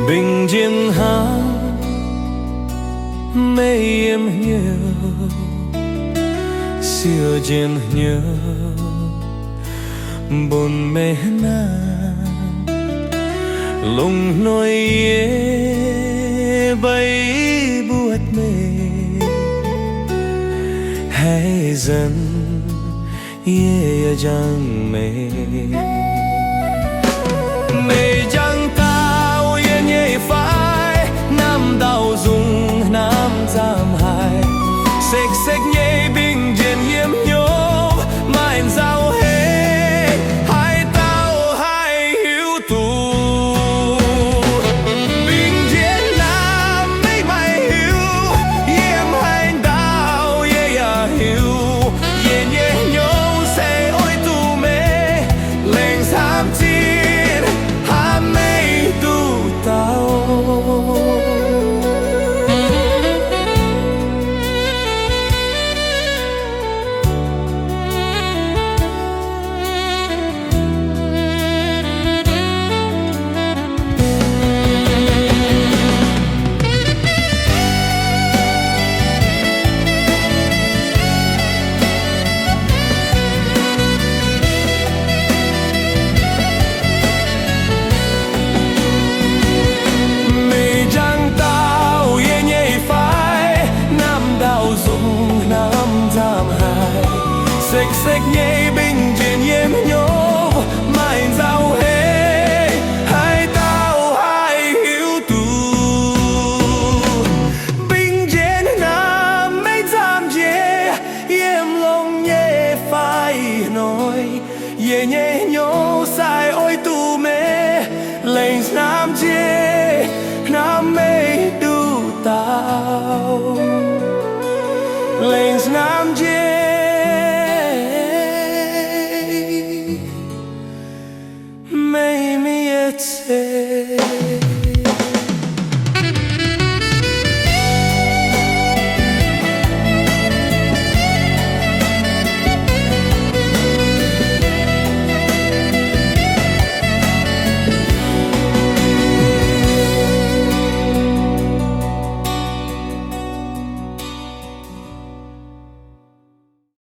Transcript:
bình yên hát mê em nhiều siêu nhiên nhớ buồn mê na lùng nỗi ye bay buốt mê hay dần ye chẳng mê mê chẳng tao ye nhẹ phai nam đau dùng nam giảm hại xích xích nhẹ bình yên yếm nhố mai giao hết hai tao hai hiếu tù bình yên nam mấy mày hiếu yếm hai đau ye ya hiếu ye nhẹ nhố sẽ ôi tù mê lên tham chiến hà mê tu tao xích xích nhẹ bình yên yếm nhố mai giao hết hai tao hai hiếu tù bình yên nam mấy giam dễ yếm lòng nhẹ phai nói ye nhẹ nhố sai ôi tù mê lên nam dễ